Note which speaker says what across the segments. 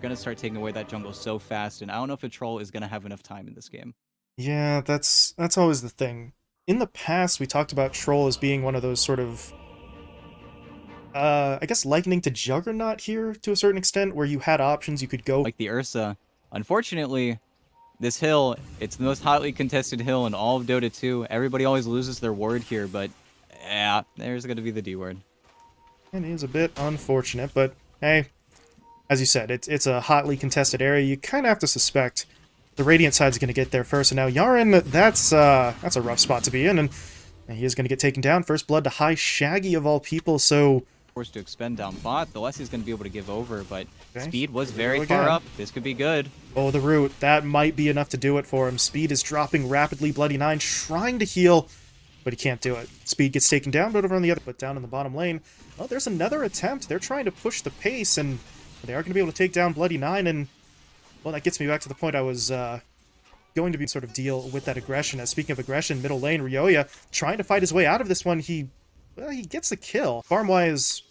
Speaker 1: Going to start taking away that jungle so fast, and I don't know if a troll is going to have enough time in this game.
Speaker 2: Yeah, that's always the thing. In the past, we talked about Troll as being one of those sort of, I guess likening to Juggernaut here to a certain extent, where you had options, you could go.
Speaker 1: Like the Ursa. Unfortunately, this hill, it's the most hotly contested hill in all of Dota 2. Everybody always loses their ward here, but yeah, there's going to be the D word.
Speaker 2: It is a bit unfortunate, but hey, as you said, it's a hotly contested area. You kind of have to suspect the Radiant side's going to get there first. And now Yaren, that's a rough spot to be in, and he is going to get taken down. First blood to High Shaggy of all people, so...
Speaker 1: Forced to expend down bot, the less he's going to be able to give over, but
Speaker 2: Okay.
Speaker 1: speed was very far up. This could be good.
Speaker 2: Oh, the root. That might be enough to do it for him. Speed is dropping rapidly. Bloody Nine trying to heal, but he can't do it. Speed gets taken down, but over on the other, but down in the bottom lane. Oh, there's another attempt. They're trying to push the pace, and they are going to be able to take down Bloody Nine, and, well, that gets me back to the point I was going to be sort of deal with that aggression. As speaking of aggression, middle lane, Ryoya trying to fight his way out of this one. He gets the kill. Farm-wise,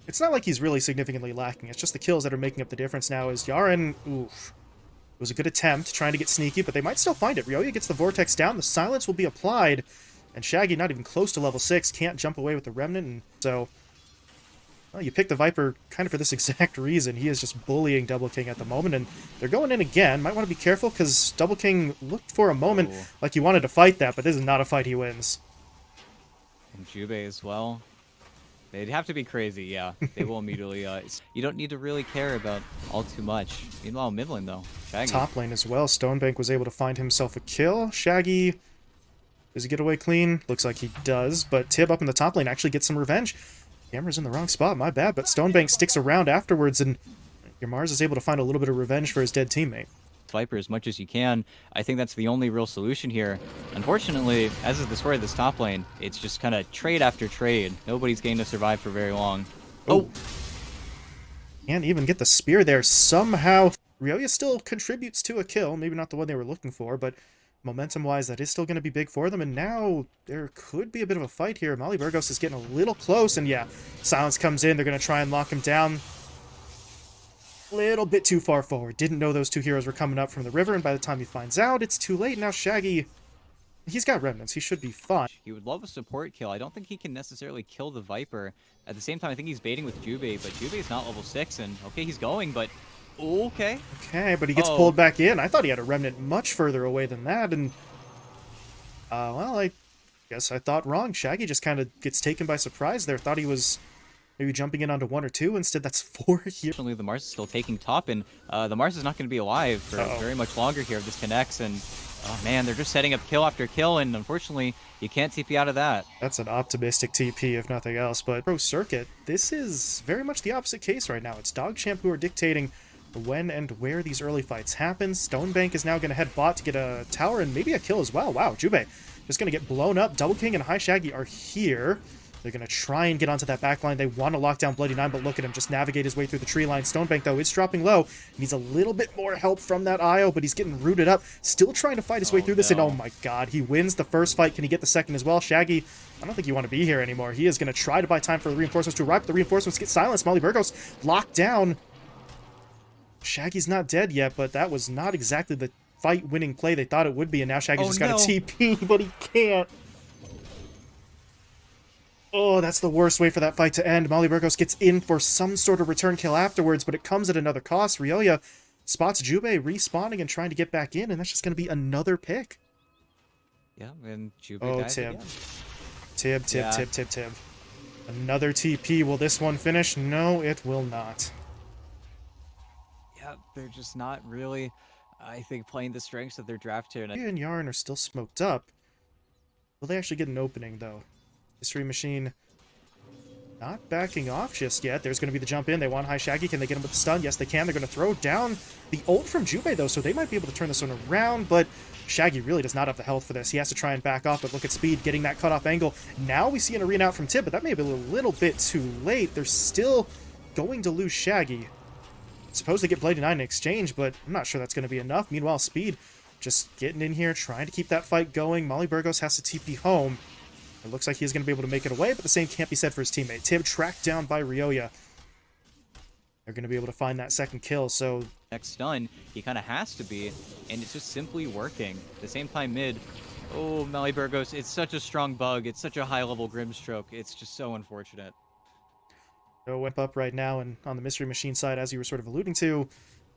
Speaker 2: it's not like he's really significantly lacking. It's just the kills that are making up the difference now. As Yaren, oof. It was a good attempt, trying to get sneaky, but they might still find it. Ryoya gets the Vortex down, the silence will be applied, and Shaggy, not even close to level 6, can't jump away with the Remnant, and so... Well, you pick the Viper kind of for this exact reason. He is just bullying Double King at the moment, and they're going in again. Might want to be careful, because Double King looked for a moment like he wanted to fight that, but this is not a fight he wins.
Speaker 1: And Jubei as well. They'd have to be crazy, yeah. They will immediately, you don't need to really care about all too much. Meanwhile, mid lane, though. Shaggy.
Speaker 2: Top lane as well. Stonebank was able to find himself a kill. Shaggy, does he get away clean? Looks like he does, but Tib up in the top lane actually gets some revenge. Camera's in the wrong spot, my bad, but Stonebank sticks around afterwards, and your Mars is able to find a little bit of revenge for his dead teammate.
Speaker 1: Viper as much as you can. I think that's the only real solution here. Unfortunately, as is the story of this top lane, it's just kind of trade after trade. Nobody's going to survive for very long. Oh!
Speaker 2: Can't even get the spear there somehow. Ryoya still contributes to a kill, maybe not the one they were looking for, but momentum-wise, that is still going to be big for them, and now there could be a bit of a fight here. Molly Burgos is getting a little close, and yeah, silence comes in. They're going to try and lock him down. Little bit too far forward. Didn't know those two heroes were coming up from the river, and by the time he finds out, it's too late. Now Shaggy, he's got remnants. He should be fine.
Speaker 1: He would love a support kill. I don't think he can necessarily kill the Viper. At the same time, I think he's baiting with Jubei, but Jubei's not level 6, and okay, he's going, but okay.
Speaker 2: Okay, but he gets pulled back in. I thought he had a remnant much further away than that, and well, I guess I thought wrong. Shaggy just kind of gets taken by surprise there. Thought he was maybe jumping in onto 1 or 2. Instead, that's 4 here.
Speaker 1: Unfortunately, the Mars is still taking top, and the Mars is not going to be alive for very much longer here if this connects, and oh man, they're just setting up kill after kill, and unfortunately, you can't TP out of that.
Speaker 2: That's an optimistic TP, if nothing else, but Pro Circuit, this is very much the opposite case right now. It's DogChamp who are dictating when and where these early fights happen. Stonebank is now going to head bot to get a tower and maybe a kill as well. Wow, Jubei just going to get blown up. Double King and High Shaggy are here. They're going to try and get onto that backline. They want to lock down Bloody Nine, but look at him just navigate his way through the tree line. Stonebank, though, is dropping low. Needs a little bit more help from that IO, but he's getting rooted up. Still trying to fight his way through this, and oh my god, he wins the first fight. Can he get the second as well? Shaggy, I don't think you want to be here anymore. He is going to try to buy time for the reinforcements to arrive, but the reinforcements get silenced. Molly Burgos locked down. Shaggy's not dead yet, but that was not exactly the fight-winning play they thought it would be, and now Shaggy's just got a TP, but he can't. Oh, that's the worst way for that fight to end. Molly Burgos gets in for some sort of return kill afterwards, but it comes at another cost. Ryoya spots Jubei respawning and trying to get back in, and that's just going to be another pick.
Speaker 1: Yeah, and Jubei dies
Speaker 2: Tib.
Speaker 1: Again.
Speaker 2: Tib. Another TP. Will this one finish? No, it will not.
Speaker 1: Yeah, they're just not really, I think, playing the strengths of their draft here.
Speaker 2: And Yaren are still smoked up. Will they actually get an opening, though? History Machine not backing off just yet. There's going to be the jump in. They want High Shaggy. Can they get him with the stun? Yes, they can. They're going to throw down the ult from Jubei, though, so they might be able to turn this one around, but Shaggy really does not have the health for this. He has to try and back off, but look at Speed getting that cutoff angle. Now we see an arena out from Tib, but that may have been a little bit too late. They're still going to lose Shaggy. Suppose they get Bloody Nine in exchange, but I'm not sure that's going to be enough. Meanwhile, Speed just getting in here, trying to keep that fight going. Molly Burgos has to TP home. It looks like he's going to be able to make it away, but the same can't be said for his teammate. Tib tracked down by Ryoya. they're going to be able to find that second kill. So
Speaker 1: next stun, he kind of has to be, and it's just simply working. At the same time, mid. Oh, Maliburgos, it's such a strong bug. It's such a high-level Grimstroke. It's just so unfortunate.
Speaker 2: no whip up right now, and on the Mystery Machine side, as you were sort of alluding to,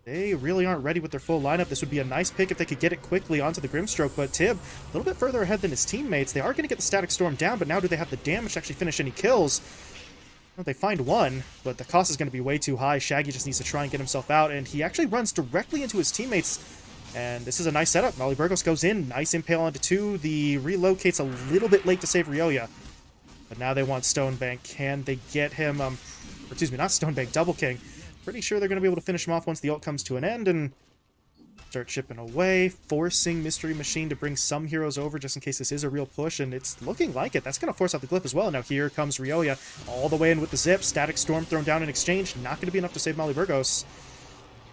Speaker 2: they really aren't ready with their full lineup. This would be a nice pick if they could get it quickly onto the Grimstroke, but Tib, a little bit further ahead than his teammates. They are going to get the Static Storm down, but now do they have the damage to actually finish any kills? Well, they find one, but the cost is going to be way too high. Shaggy just needs to try and get himself out, and he actually runs directly into his teammates. And this is a nice setup. Maliburgos goes in, nice impale onto 2. The relocate's a little bit late to save Ryoya. But now they want Stonebank. Can they get him, excuse me, not Stonebank, Double King. Pretty sure they're going to be able to finish him off once the ult comes to an end, and start chipping away, forcing Mystery Machine to bring some heroes over just in case this is a real push, and it's looking like it. That's going to force out the Glyph as well. Now here comes Ryoya all the way in with the zip. Static Storm thrown down in exchange. Not going to be enough to save Maliburgos.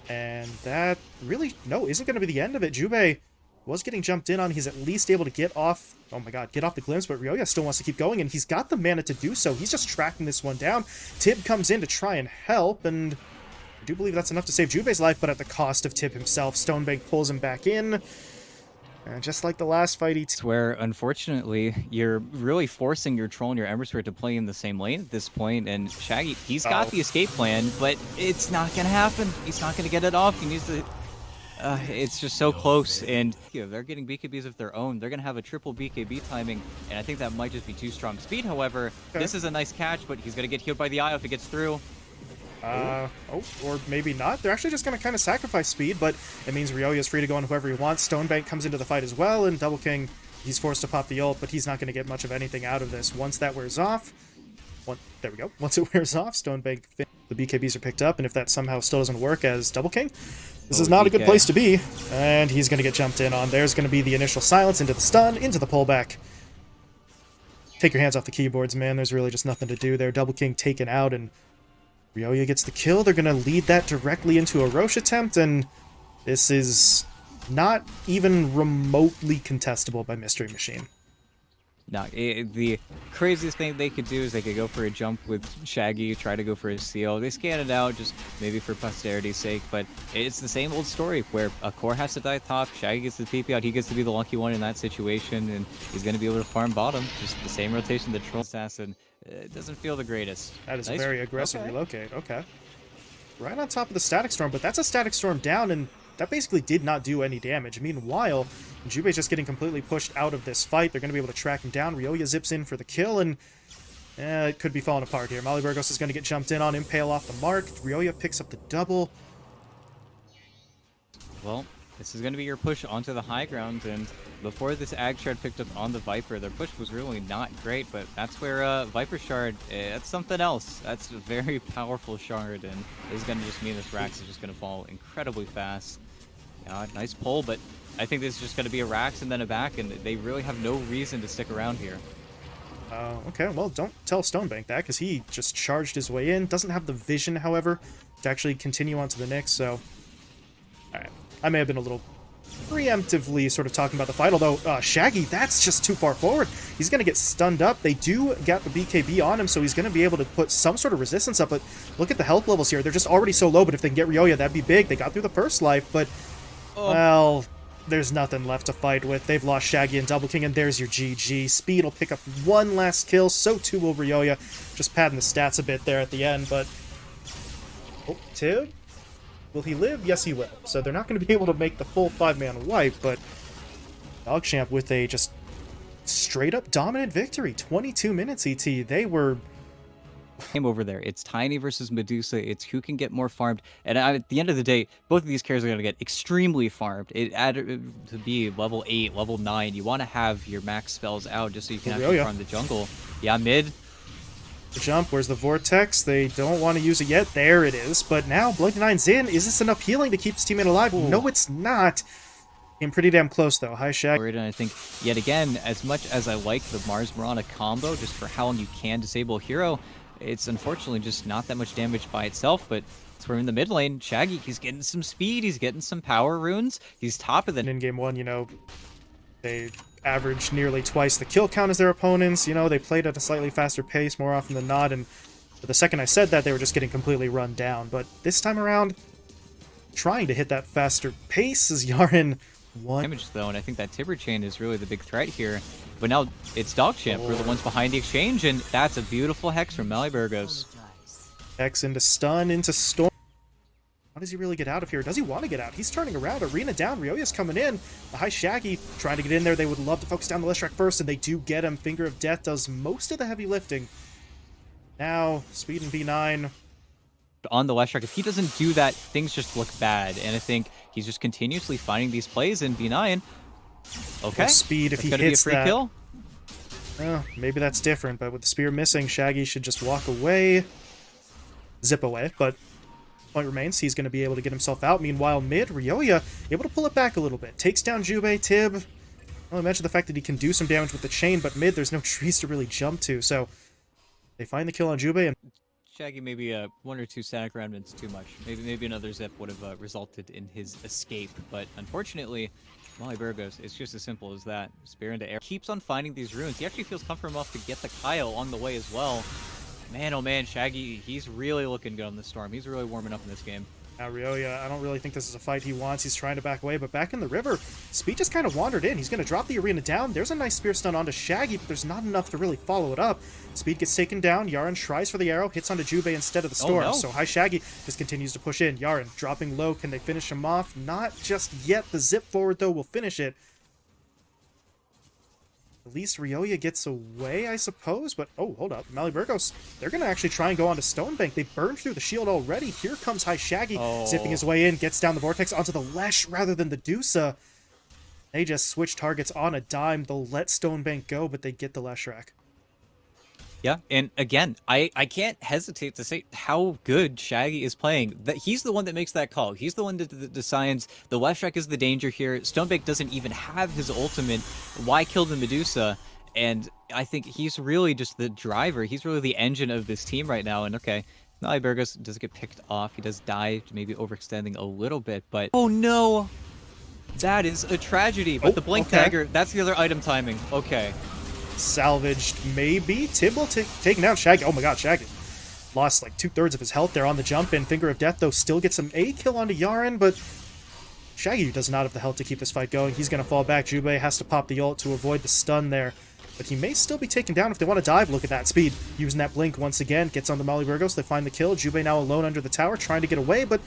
Speaker 2: And that really, no, isn't going to be the end of it. Jubei was getting jumped in on. He's at least able to get off, oh my god, get off the glimpse, but Ryoya still wants to keep going, and he's got the mana to do so. He's just tracking this one down. Tib comes in to try and help, and I do believe that's enough to save Jubei's life, but at the cost of Tib himself. Stonebank pulls him back in. And just like the last fight,
Speaker 1: It's where, unfortunately, you're really forcing your Troll and your Ember Spirit to play in the same lane at this point, and Shaggy, he's got the escape plan, but it's not going to happen. He's not going to get it off. He needs to... it's just so close, and they're getting BKBs of their own. They're going to have a triple BKB timing, and I think that might just be too strong. Speed, however, this is a nice catch, but he's going to get healed by the Eye if it gets through. Or
Speaker 2: maybe not. They're actually just going to kind of sacrifice speed, but it means Ryoya is free to go on whoever he wants. Stonebank comes into the fight as well, and Double King, he's forced to pop the ult, but he's not going to get much of anything out of this. Once that wears off, there we go. Once it wears off, Stonebank, the BKBs are picked up, and if that somehow still doesn't work as Double King, this is not a good place to be, and he's going to get jumped in on. There's going to be the initial silence into the stun, into the pullback. Take your hands off the keyboards, man. There's really just nothing to do there. Double King taken out, and Ryoya gets the kill. They're going to lead that directly into a Roche attempt, and this is not even remotely contestable by Mystery Machine.
Speaker 1: No, the craziest thing they could do is they could go for a jump with Shaggy, try to go for a seal. They scan it out just maybe for posterity's sake, but it's the same old story where a core has to die top, Shaggy gets the TP out, he gets to be the lucky one in that situation, and he's going to be able to farm bottom. Just the same rotation the Troll Assassin. It doesn't feel the greatest.
Speaker 2: That is a very aggressive relocate. Okay. Right on top of the Static Storm, but that's a Static Storm down, and that basically did not do any damage. Meanwhile, Jubei's just getting completely pushed out of this fight. They're going to be able to track him down. Ryoya zips in for the kill, and it could be falling apart here. Maliburgos is going to get jumped in on, impale off the mark. Ryoya picks up the double.
Speaker 1: Well, this is going to be your push onto the high ground, and before this Ag Shard picked up on the Viper, their push was really not great, but that's where Viper Shard, that's something else. That's a very powerful shard, and this is going to just mean this Rax is just going to fall incredibly fast. Nice pull, but I think this is just going to be a Rax and then a back, and they really have no reason to stick around here.
Speaker 2: Okay, well, don't tell Stonebank that, because he just charged his way in. Doesn't have the vision, however, to actually continue on to the next, so... Alright, I may have been a little preemptively sort of talking about the fight, although Shaggy, that's just too far forward. He's going to get stunned up. They do get the BKB on him, so he's going to be able to put some sort of resistance up, but look at the health levels here. They're just already so low, but if they can get Ryoya, that'd be big. They got through the first life, but... Well, there's nothing left to fight with. They've lost Shaggy and Double King, and there's your GG. Speed will pick up one last kill, so too will Ryoya. Just padding the stats a bit there at the end, but... Oh, Tib? Will he live? Yes, he will. So they're not going to be able to make the full 5-man wipe, but DogChamp with a just straight-up dominant victory. 22 minutes, ET. They were...
Speaker 1: Game over there. It's Tiny versus Medusa. It's who can get more farmed. And at the end of the day, both of these characters are going to get extremely farmed. It added to be level 8, level 9. You want to have your max spells out just so you can actually farm the jungle. Yeah, mid.
Speaker 2: The jump. Where's the Vortex? They don't want to use it yet. There it is. But now Bloody Nine's in. Is this enough healing to keep his teammate alive? Ooh. No, it's not. Getting pretty damn close, though. High Shag.
Speaker 1: And I think, yet again, as much as I like the Mars Mirana combo, just for how long you can disable a hero, it's unfortunately just not that much damage by itself, but it's where in the mid lane, Shaggy, he's getting some speed, he's getting some power runes, he's top of the...
Speaker 2: In game 1, you know, they averaged nearly twice the kill count as their opponents, you know, they played at a slightly faster pace more often than not, and But the second I said that, they were just getting completely run down. But this time around, trying to hit that faster pace as Yaren won.
Speaker 1: Damage though, and I think that Tibber chain is really the big threat here. But now it's DogChamp. We're the ones behind the exchange, and that's a beautiful hex from Maliburgos.
Speaker 2: Hex into stun, into storm. How does he really get out of here? Does he want to get out? He's turning around. Arena down. Ryoya's coming in. The high Shaggy trying to get in there. They would love to focus down the Leshrac first, and they do get him. Finger of Death does most of the heavy lifting. Now, Speed and B9.
Speaker 1: On the Leshrac, if he doesn't do that, things just look bad. And I think he's just continuously finding these plays in B9. Okay.
Speaker 2: Speed, if he
Speaker 1: hits
Speaker 2: hits
Speaker 1: be a free
Speaker 2: that.
Speaker 1: Kill.
Speaker 2: Well, maybe that's different, but with the spear missing, Shaggy should just walk away. Zip away, but point remains, he's going to be able to get himself out. Meanwhile, mid, Ryoya able to pull it back a little bit. Takes down Jubei, Tib. Well, I mentioned the fact that he can do some damage with the chain, but mid, there's no trees to really jump to, so they find the kill on Jubei. And
Speaker 1: Shaggy, maybe one or two static remnants too much. Maybe another zip would have resulted in his escape, but unfortunately, Maliburgos, it's just as simple as that. Spear into air. Keeps on finding these runes. He actually feels comfortable enough to get the Kyle on the way as well. Man, oh man, Shaggy, he's really looking good on this storm. He's really warming up in this game.
Speaker 2: now Ryoya, I don't really think this is a fight he wants. He's trying to back away, but back in the river, Speed just kind of wandered in. He's going to drop the arena down. There's a nice spear stun onto Shaggy, but there's not enough to really follow it up. Speed gets taken down. Yaren tries for the arrow, hits onto Jubei instead of the storm.
Speaker 1: Oh, no.
Speaker 2: So high Shaggy just continues to push in. Yaren dropping low. Can they finish him off? Not just yet. The zip forward, though, will finish it. At least Ryoya gets away, I suppose, but oh, hold up. Maliburgos, they're going to actually try and go onto Stonebank. They burned through the shield already. Here comes High Shaggy, zipping his way in, gets down the Vortex onto the Lesh rather than the Dusa. They just switch targets on a dime. They'll let Stonebank go, but they get the Leshrac.
Speaker 1: Yeah, and again, I can't hesitate to say how good Shaggy is playing. That he's the one that makes that call. He's the one that decides the Leshrac is the danger here. Stonebank doesn't even have his ultimate. Why kill the Medusa? And I think he's really just the driver. He's really the engine of this team right now. And okay, Maliburgos does get picked off. He does die, maybe overextending a little bit. But oh no, that is a tragedy. But the Blink Dagger, that's the other item timing. Okay.
Speaker 2: Salvaged, maybe. Tibble taking down Shaggy. Oh my god, Shaggy lost like 2/3 of his health there on the jump in. Finger of Death, though, still gets him a kill onto Yaren, but Shaggy does not have the health to keep this fight going. He's going to fall back. Jubei has to pop the ult to avoid the stun there, but he may still be taken down if they want to dive. Look at that speed. Using that blink once again. Gets on the Maliburgos. They find the kill. Jubei now alone under the tower, trying to get away, but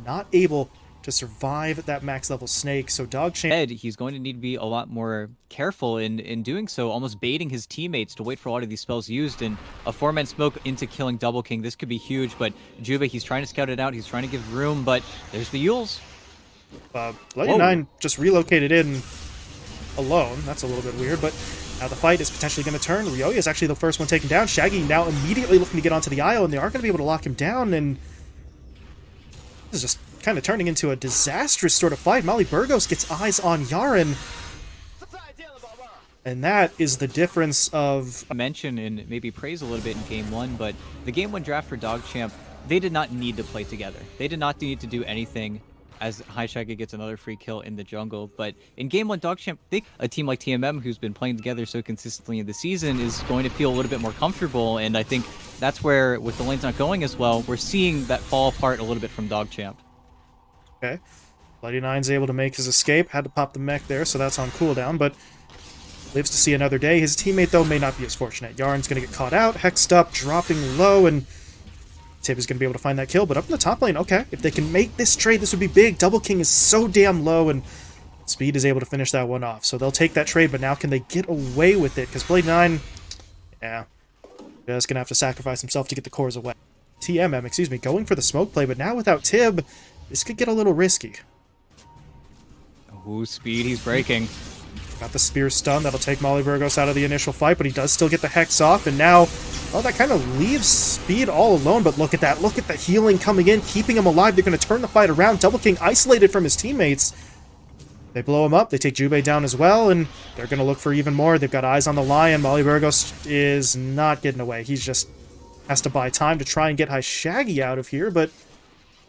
Speaker 2: not able to survive that max level snake. So DogChamp,
Speaker 1: He's going to need to be a lot more careful in doing so, almost baiting his teammates to wait for a lot of these spells used. And a 4-man smoke into killing Double King, this could be huge, but Jubei, he's trying to scout it out, he's trying to give room, but there's the Yules.
Speaker 2: Bloody Nine just relocated in alone. That's a little bit weird, but now the fight is potentially going to turn. Ryoya is actually the first one taken down. Shaggy now immediately looking to get onto the Isle, and they aren't going to be able to lock him down, and this is just kind of turning into a disastrous sort of fight. Maliburgos gets eyes on Yaren, and that is the difference of...
Speaker 1: Mention and maybe praise a little bit in Game 1, but the Game 1 draft for DogChamp, they did not need to play together. They did not need to do anything as High Shaggy gets another free kill in the jungle. But in Game 1 DogChamp, I think a team like TMM, who's been playing together so consistently in the season, is going to feel a little bit more comfortable, and I think that's where, with the lanes not going as well, we're seeing that fall apart a little bit from DogChamp.
Speaker 2: Okay. Bloody Nine's able to make his escape. Had to pop the mech there, so that's on cooldown, but lives to see another day. His teammate, though, may not be as fortunate. Yaren's going to get caught out, hexed up, dropping low, and Tib is going to be able to find that kill. But up in the top lane, okay, if they can make this trade, this would be big. Double King is so damn low, and Speed is able to finish that one off. So they'll take that trade, but now can they get away with it? Because Bloody Nine, yeah, just going to have to sacrifice himself to get the cores away. TMM, excuse me, going for the smoke play, but now without Tib, this could get a little risky.
Speaker 1: Ooh, Speed, he's breaking.
Speaker 2: Got the spear stun. That'll take Maliburgos out of the initial fight, but he does still get the hex off, and now, well, that kind of leaves Speed all alone, but look at that. Look at the healing coming in, keeping him alive. They're going to turn the fight around. Double King isolated from his teammates. They blow him up. They take Jubei down as well, and they're going to look for even more. They've got eyes on the lion. Maliburgos is not getting away. He's just has to buy time to try and get High Shaggy out of here, but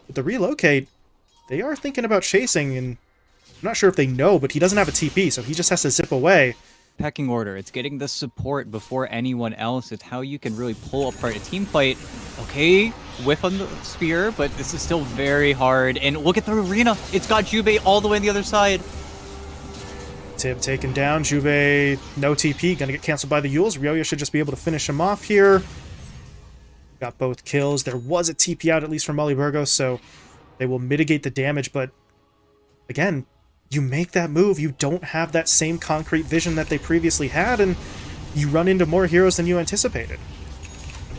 Speaker 2: with the relocate, they are thinking about chasing, and I'm not sure if they know, but he doesn't have a TP, so he just has to zip away.
Speaker 1: pecking order. It's getting the support before anyone else. It's how you can really pull apart a team fight. Okay, whiff on the spear, but this is still very hard. And look at the arena. It's got Jubei all the way on the other side.
Speaker 2: Tib taken down. Jubei, no TP, gonna get canceled by the Yules. Ryoya should just be able to finish him off here. Got both kills. There was a TP out, at least from Molly Burgos, so they will mitigate the damage, but again, you make that move, you don't have that same concrete vision that they previously had, and you run into more heroes than you anticipated.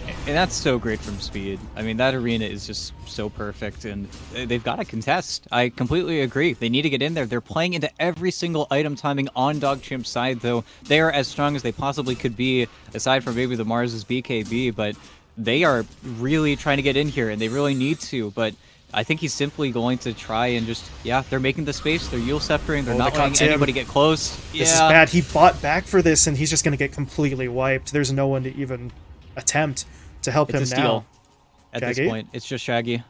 Speaker 1: And that's so great from Speed. I mean, that arena is just so perfect, and they've got to contest. I completely agree. They need to get in there. They're playing into every single item timing on DogChamp's side, though. They are as strong as they possibly could be, aside from maybe the Mars's BKB, but they are really trying to get in here, and they really need to, but I think he's simply going to try and just, yeah, they're making the space, they're Yule Sceptering, they're not letting anybody get close.
Speaker 2: This is bad. He bought back for this, and he's just going to get completely wiped. There's no one to even attempt to help him now.
Speaker 1: At this point, it's just Shaggy.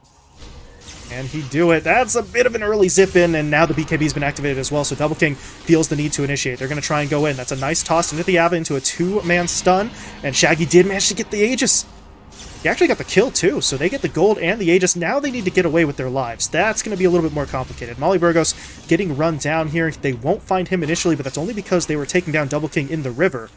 Speaker 2: And he do it. That's a bit of an early zip in, and now the BKB's been activated as well, so Double King feels the need to initiate. They're going to try and go in. That's a nice toss into the Ava into a two-man stun, and Shaggy did manage to get the Aegis. He actually got the kill, too, so they get the gold and the Aegis. Now they need to get away with their lives. That's going to be a little bit more complicated. Molly Burgos getting run down here. They won't find him initially, but that's only because they were taking down Double King in the river.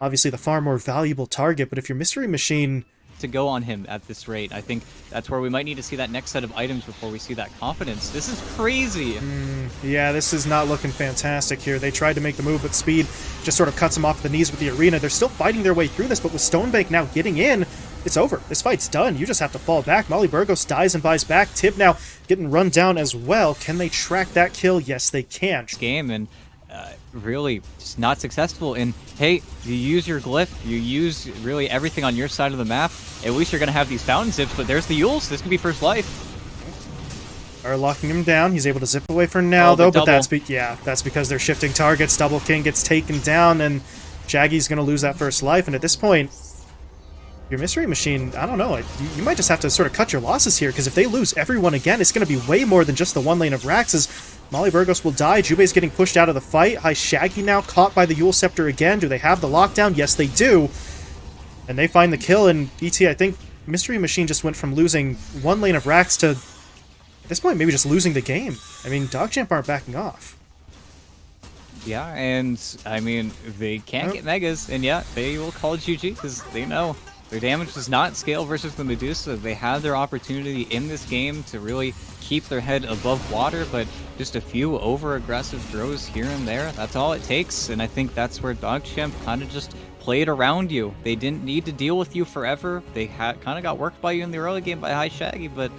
Speaker 2: Obviously, the far more valuable target, but if your Mystery Machine...
Speaker 1: to go on him at this rate, I think that's where we might need to see that next set of items before we see that confidence. This is crazy.
Speaker 2: Yeah, this is not looking fantastic here. They tried to make the move, but Speed just sort of cuts him off the knees with the arena. They're still fighting their way through this, but with Stonebank now getting in, it's over. This fight's done. You just have to fall back. Molly Burgos dies and buys back. Tib now getting run down as well. Can they track that kill? Yes, they can.
Speaker 1: Game and really just not successful. And hey, you use your glyph, you use really everything on your side of the map. At least you're going to have these fountain zips, but there's the Yules. This could be first life.
Speaker 2: Are locking him down. He's able to zip away for now, though, but that's because they're shifting targets. Double King gets taken down, and Shaggy's going to lose that first life. And at this point, your Mystery Machine, I don't know, you might just have to sort of cut your losses here, because if they lose everyone again, it's going to be way more than just the one lane of Rax's. Molly Burgos will die. Jubei's getting pushed out of the fight. High Shaggy now caught by the Yule Scepter again. Do they have the lockdown? Yes, they do. And they find the kill, and BT, I think Mystery Machine just went from losing one lane of Rax to, at this point, maybe just losing the game. I mean, DogChamp aren't backing off.
Speaker 1: Yeah, and, I mean, they can't get Megas, and yeah, they will call it GG, because they know their damage does not scale versus the Medusa. They have their opportunity in this game to really keep their head above water, but just a few over-aggressive throws here and there, that's all it takes, and I think that's where DogChamp kind of just played around you. They didn't need to deal with you forever. They kind of got worked by you in the early game by High Shaggy, but